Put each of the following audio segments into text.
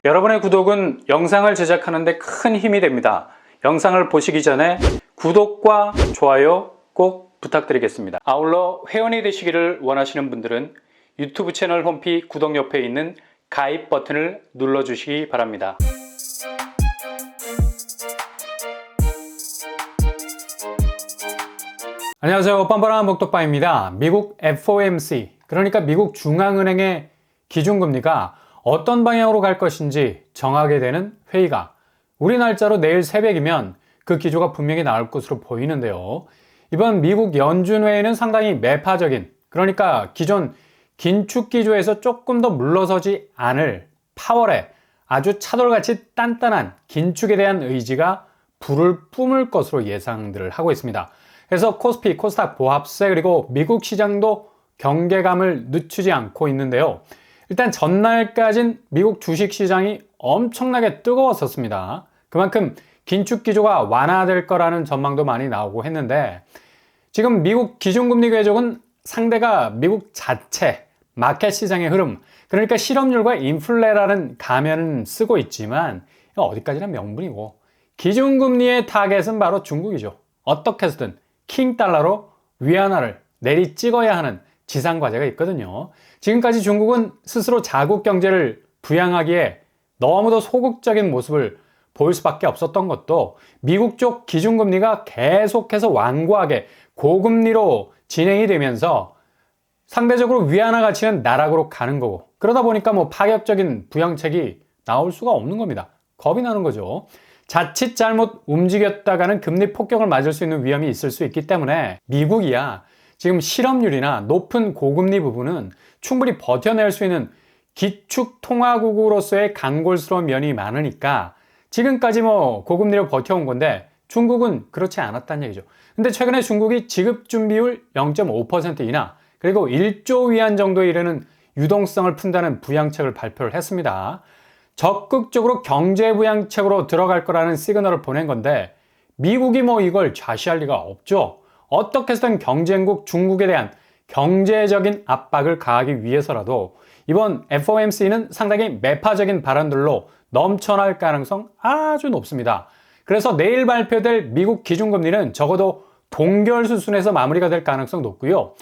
여러분의 구독은 영상을 제작하는 데 큰 힘이 됩니다. 영상을 보시기 전에 구독과 좋아요 꼭 부탁드리겠습니다. 아울러 회원이 되시기를 원하시는 분들은 유튜브 채널 홈피 구독 옆에 있는 가입 버튼을 눌러주시기 바랍니다. 안녕하세요. 뻔뻔한 목독바입니다. 미국 FOMC, 그러니까 미국 중앙은행의 기준금리가 어떤 방향으로 갈 것인지 정하게 되는 회의가 우리 날짜로 내일 새벽이면 그 기조가 분명히 나올 것으로 보이는데요. 이번 미국 연준회의는 상당히 매파적인, 그러니까 기존 긴축 기조에서 조금 더 물러서지 않을 파월의 아주 차돌같이 단단한 긴축에 대한 의지가 불을 뿜을 것으로 예상들을 하고 있습니다. 그래서 코스피, 코스닥, 보합세 그리고 미국 시장도 경계감을 늦추지 않고 있는데요. 일단 전날까진 미국 주식시장이 엄청나게 뜨거웠었습니다. 그만큼 긴축 기조가 완화될 거라는 전망도 많이 나오고 했는데, 지금 미국 기준금리 궤적은 상대가 미국 자체 마켓 시장의 흐름, 그러니까 실업률과 인플레라는 가면은 쓰고 있지만 어디까지나 명분이고, 기준금리의 타겟은 바로 중국이죠. 어떻게 해서든 킹달러로 위안화를 내리 찍어야 하는 지상과제가 있거든요. 지금까지 중국은 스스로 자국 경제를 부양하기에 너무도 소극적인 모습을 보일 수밖에 없었던 것도 미국 쪽 기준금리가 계속해서 완고하게 고금리로 진행이 되면서 상대적으로 위안화 가치는 나락으로 가는 거고, 그러다 보니까 파격적인 부양책이 나올 수가 없는 겁니다. 겁이 나는 거죠. 자칫 잘못 움직였다가는 금리 폭격을 맞을 수 있는 위험이 있을 수 있기 때문에 미국이야 지금 실업률이나 높은 고금리 부분은 충분히 버텨낼 수 있는 기축통화국으로서의 간골스러운 면이 많으니까 지금까지 고금리로 버텨온 건데 중국은 그렇지 않았다는 얘기죠. 근데 최근에 중국이 지급준비율 0.5% 인하 그리고 1조 위안 정도에 이르는 유동성을 푼다는 부양책을 발표를 했습니다. 적극적으로 경제부양책으로 들어갈 거라는 시그널을 보낸 건데 미국이 이걸 좌시할 리가 없죠. 어떻게 해서든 경쟁국 중국에 대한 경제적인 압박을 가하기 위해서라도 이번 FOMC는 상당히 매파적인 발언들로 넘쳐날 가능성 아주 높습니다. 그래서 내일 발표될 미국 기준금리는 적어도 동결 수준에서 마무리가 될 가능성 높고요.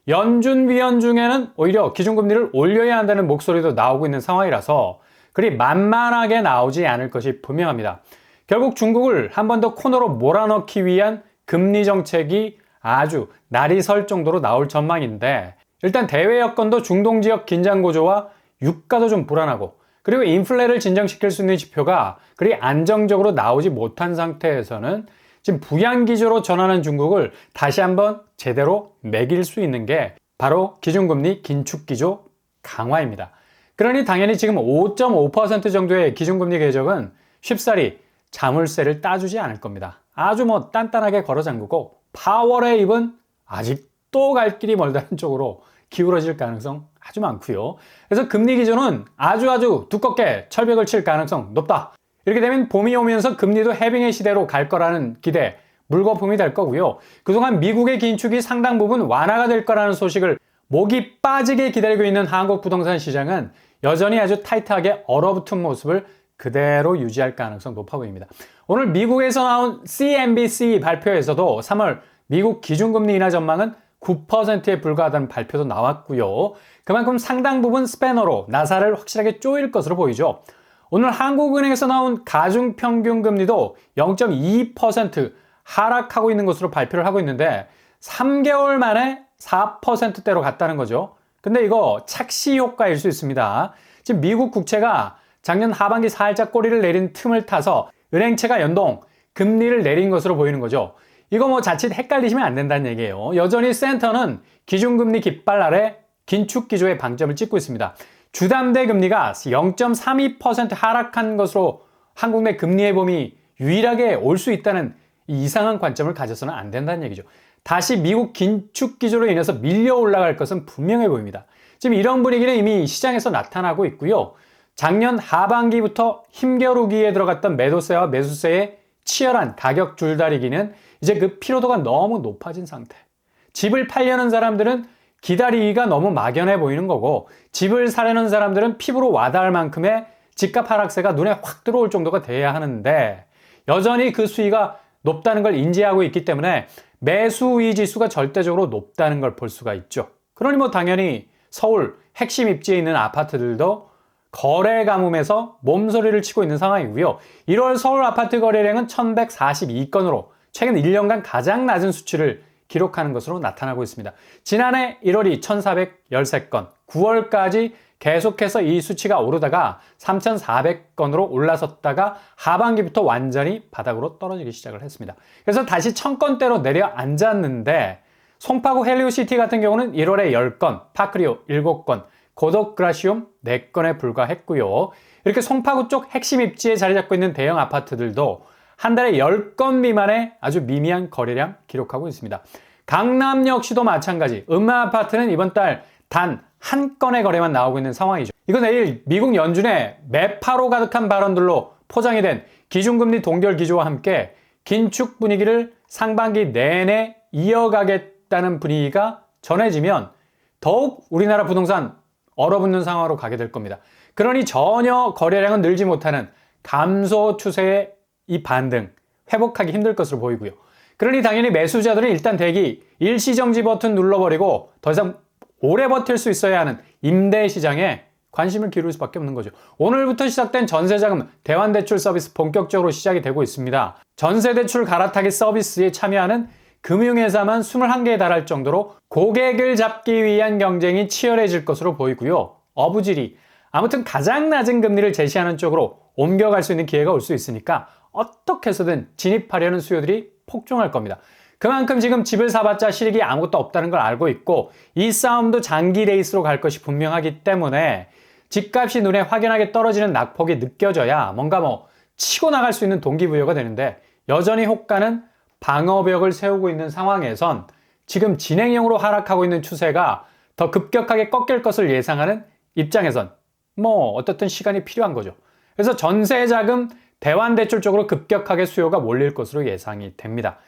연준 위원 중에는 오히려 기준금리를 올려야 한다는 목소리도 나오고 있는 상황이라서 그리 만만하게 나오지 않을 것이 분명합니다. 결국 중국을 한 번 더 코너로 몰아넣기 위한 금리 정책이 아주 날이 설 정도로 나올 전망인데, 일단 대외 여건도 중동 지역 긴장 고조와 유가도 좀 불안하고, 그리고 인플레를 진정시킬 수 있는 지표가 그리 안정적으로 나오지 못한 상태에서는 지금 부양 기조로 전환한 중국을 다시 한번 제대로 매길 수 있는 게 바로 기준금리 긴축 기조 강화입니다. 그러니 당연히 지금 5.5% 정도의 기준금리 궤적은 쉽사리 자물쇠를 따주지 않을 겁니다. 아주 단단하게 걸어 잠그고 파월의 입은 아직도 갈 길이 멀다는 쪽으로 기울어질 가능성 아주 많고요. 그래서 금리 기조는 아주 두껍게 철벽을 칠 가능성 높다. 이렇게 되면 봄이 오면서 금리도 해빙의 시대로 갈 거라는 기대, 물거품이 될 거고요. 그동안 미국의 긴축이 상당 부분 완화가 될 거라는 소식을 목이 빠지게 기다리고 있는 한국 부동산 시장은 여전히 아주 타이트하게 얼어붙은 모습을 그대로 유지할 가능성 높아 보입니다. 오늘 미국에서 나온 CNBC 발표에서도 3월 미국 기준금리 인하 전망은 9%에 불과하다는 발표도 나왔고요. 그만큼 상당 부분 스패너로 나사를 확실하게 쪼일 것으로 보이죠. 오늘 한국은행에서 나온 가중평균금리도 0.2% 하락하고 있는 것으로 발표를 하고 있는데 3개월 만에 4%대로 갔다는 거죠. 근데 이거 착시 효과일 수 있습니다. 지금 미국 국채가 작년 하반기 살짝 꼬리를 내린 틈을 타서 은행채가 연동 금리를 내린 것으로 보이는 거죠. 이거 자칫 헷갈리시면 안 된다는 얘기예요. 여전히 센터는 기준금리 깃발 아래 긴축 기조의 방점을 찍고 있습니다. 주담대 금리가 0.32% 하락한 것으로 한국 내 금리의 봄이 유일하게 올 수 있다는 이상한 관점을 가져서는 안 된다는 얘기죠. 다시 미국 긴축 기조로 인해서 밀려 올라갈 것은 분명해 보입니다. 지금 이런 분위기는 이미 시장에서 나타나고 있고요. 작년 하반기부터 힘겨루기에 들어갔던 매도세와 매수세의 치열한 가격 줄다리기는 이제 그 피로도가 너무 높아진 상태. 집을 팔려는 사람들은 기다리기가 너무 막연해 보이는 거고, 집을 사려는 사람들은 피부로 와닿을 만큼의 집값 하락세가 눈에 확 들어올 정도가 돼야 하는데 여전히 그 수위가 높다는 걸 인지하고 있기 때문에 매수의 지수가 절대적으로 높다는 걸 볼 수가 있죠. 그러니 뭐 당연히 서울 핵심 입지에 있는 아파트들도 거래 가뭄에서 몸서리를 치고 있는 상황이고요. 1월 서울 아파트 거래량은 1142건으로 최근 1년간 가장 낮은 수치를 기록하는 것으로 나타나고 있습니다. 지난해 1월이 1413건, 9월까지 계속해서 이 수치가 오르다가 3400건으로 올라섰다가 하반기부터 완전히 바닥으로 떨어지기 시작을 했습니다. 그래서 다시 1000건대로 내려앉았는데 송파구 헬리오시티 같은 경우는 1월에 10건, 파크리오 7건, 고덕그라시움 4건에 불과했고요. 이렇게 송파구 쪽 핵심 입지에 자리 잡고 있는 대형 아파트들도 한 달에 10건 미만의 아주 미미한 거래량 기록하고 있습니다. 강남 역시도 마찬가지. 음마아파트는 이번 달 단 한 건의 거래만 나오고 있는 상황이죠. 이거 내일 미국 연준의 매파로 가득한 발언들로 포장이 된 기준금리 동결 기조와 함께 긴축 분위기를 상반기 내내 이어가겠다는 분위기가 전해지면 더욱 우리나라 부동산 얼어붙는 상황으로 가게 될 겁니다. 그러니 전혀 거래량은 늘지 못하는 감소 추세의 이 반등, 회복하기 힘들 것으로 보이고요. 그러니 당연히 매수자들은 일단 대기 일시정지 버튼 눌러버리고 더 이상 오래 버틸 수 있어야 하는 임대 시장에 관심을 기울일 수밖에 없는 거죠. 오늘부터 시작된 전세자금 대환대출 서비스 본격적으로 시작이 되고 있습니다. 전세대출 갈아타기 서비스에 참여하는 금융회사만 21개에 달할 정도로 고객을 잡기 위한 경쟁이 치열해질 것으로 보이고요. 어부지리, 아무튼 가장 낮은 금리를 제시하는 쪽으로 옮겨갈 수 있는 기회가 올 수 있으니까 어떻게 해서든 진입하려는 수요들이 폭증할 겁니다. 그만큼 지금 집을 사봤자 실익이 아무것도 없다는 걸 알고 있고 이 싸움도 장기 레이스로 갈 것이 분명하기 때문에 집값이 눈에 확연하게 떨어지는 낙폭이 느껴져야 뭔가 치고 나갈 수 있는 동기부여가 되는데 여전히 호가는 방어벽을 세우고 있는 상황에선 지금 진행형으로 하락하고 있는 추세가 더 급격하게 꺾일 것을 예상하는 입장에선 어떻든 시간이 필요한 거죠. 그래서 전세자금 대환대출 쪽으로 급격하게 수요가 몰릴 것으로 예상이 됩니다.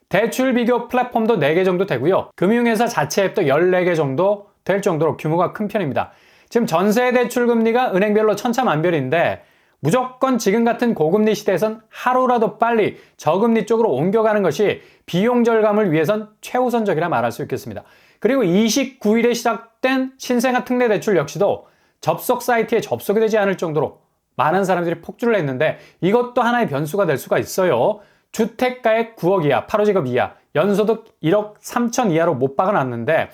대출 비교 플랫폼도 4개 정도 되고요. 금융회사 자체 앱도 14개 정도 될 정도로 규모가 큰 편입니다. 지금 전세 대출 금리가 은행별로 천차만별인데 무조건 지금 같은 고금리 시대에선 하루라도 빨리 저금리 쪽으로 옮겨가는 것이 비용 절감을 위해선 최우선적이라 말할 수 있겠습니다. 그리고 29일에 시작된 신생아 특례 대출 역시도 접속 사이트에 접속이 되지 않을 정도로 많은 사람들이 폭주를 했는데 이것도 하나의 변수가 될 수가 있어요. 주택가액 9억 이하, 8호직업 이하, 연소득 1억 3천 이하로 못 박아놨는데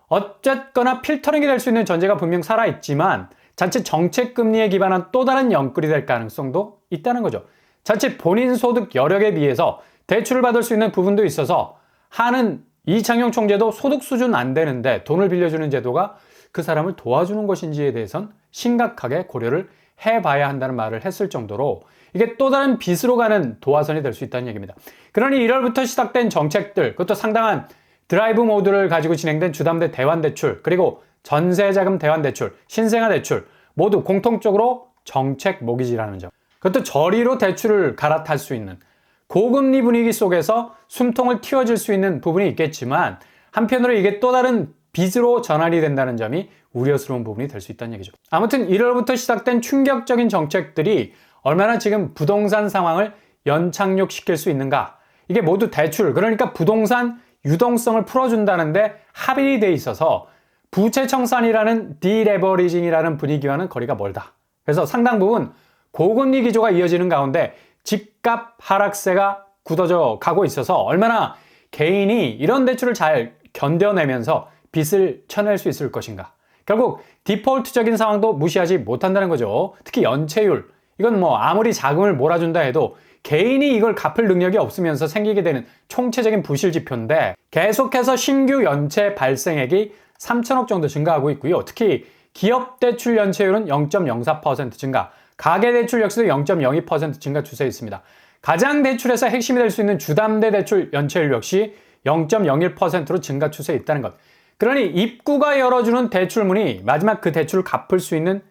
어쨌거나 필터링이 될 수 있는 전제가 분명 살아있지만 자칫 정책금리에 기반한 또 다른 영끌이 될 가능성도 있다는 거죠. 자칫 본인 소득 여력에 비해서 대출을 받을 수 있는 부분도 있어서 하는 이창용 총재도 소득 수준 안 되는데 돈을 빌려주는 제도가 그 사람을 도와주는 것인지에 대해선 심각하게 고려를 해봐야 한다는 말을 했을 정도로 이게 또 다른 빚으로 가는 도화선이 될 수 있다는 얘기입니다. 그러니 1월부터 시작된 정책들, 그것도 상당한 드라이브 모드를 가지고 진행된 주담대 대환대출, 그리고 전세자금 대환대출, 신생아 대출 모두 공통적으로 정책 모기지라는 점. 그것도 저리로 대출을 갈아탈 수 있는 고금리 분위기 속에서 숨통을 틔워줄 수 있는 부분이 있겠지만 한편으로 이게 또 다른 빚으로 전환이 된다는 점이 우려스러운 부분이 될 수 있다는 얘기죠. 아무튼 1월부터 시작된 충격적인 정책들이 얼마나 지금 부동산 상황을 연착륙시킬 수 있는가. 이게 모두 대출, 그러니까 부동산 유동성을 풀어준다는데 합의이 돼 있어서 부채 청산이라는 디레버리징이라는 분위기와는 거리가 멀다. 그래서 상당 부분 고금리 기조가 이어지는 가운데 집값 하락세가 굳어져 가고 있어서 얼마나 개인이 이런 대출을 잘 견뎌내면서 빚을 쳐낼 수 있을 것인가. 결국 디폴트적인 상황도 무시하지 못한다는 거죠. 특히 연체율. 이건 아무리 자금을 몰아준다 해도 개인이 이걸 갚을 능력이 없으면서 생기게 되는 총체적인 부실 지표인데 계속해서 신규 연체 발생액이 3천억 정도 증가하고 있고요. 특히 기업 대출 연체율은 0.04% 증가, 가계 대출 역시도 0.02% 증가 추세에 있습니다. 가장 대출에서 핵심이 될 수 있는 주담대 대출 연체율 역시 0.01%로 증가 추세에 있다는 것. 그러니 입구가 열어주는 대출문이 마지막 그 대출을 갚을 수 있는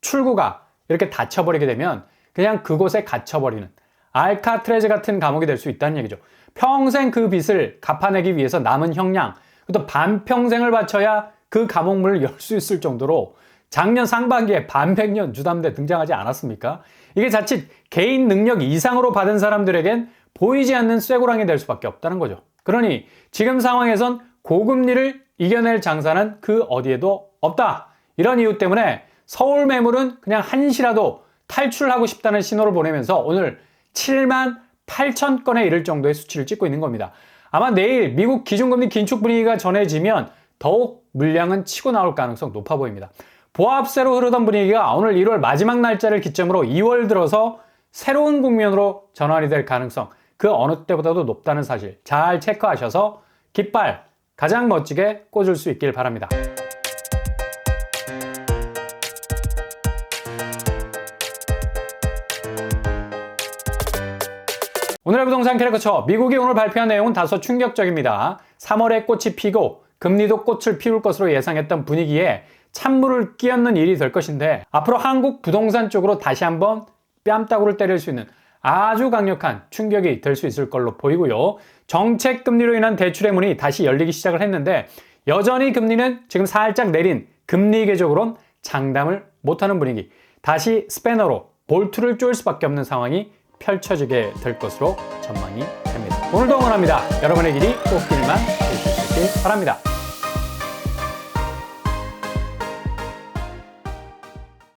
출구가 이렇게 닫혀버리게 되면 그냥 그곳에 갇혀버리는 알카트레즈 같은 감옥이 될 수 있다는 얘기죠. 평생 그 빚을 갚아내기 위해서 남은 형량, 또 반평생을 바쳐야 그 감옥문을 열 수 있을 정도로 작년 상반기에 반백년 주담대 등장하지 않았습니까? 이게 자칫 개인 능력 이상으로 받은 사람들에겐 보이지 않는 쇠고랑이 될 수밖에 없다는 거죠. 그러니 지금 상황에선 고금리를 이겨낼 장사는 그 어디에도 없다. 이런 이유 때문에 서울 매물은 그냥 한시라도 탈출하고 싶다는 신호를 보내면서 오늘 7만 8천 건에 이를 정도의 수치를 찍고 있는 겁니다. 아마 내일 미국 기준금리 긴축 분위기가 전해지면 더욱 물량은 치고 나올 가능성 높아 보입니다. 보합세로 흐르던 분위기가 오늘 1월 마지막 날짜를 기점으로 2월 들어서 새로운 국면으로 전환이 될 가능성 그 어느 때보다도 높다는 사실 잘 체크하셔서 깃발 가장 멋지게 꽂을 수 있길 바랍니다. 오늘의 부동산 캐릭터처 미국이 오늘 발표한 내용은 다소 충격적입니다. 3월에 꽃이 피고 금리도 꽃을 피울 것으로 예상했던 분위기에 찬물을 끼얹는 일이 될 것인데 앞으로 한국 부동산 쪽으로 다시 한번 뺨따구를 때릴 수 있는 아주 강력한 충격이 될 수 있을 걸로 보이고요. 정책 금리로 인한 대출의 문이 다시 열리기 시작을 했는데 여전히 금리는 지금 살짝 내린 금리 계적으론 장담을 못하는 분위기. 다시 스패너로 볼트를 쪼일 수밖에 없는 상황이 펼쳐지게 될 것으로 전망이 됩니다. 오늘도 응원합니다. 여러분의 길이 꽃길만 되실 수 있길 바랍니다.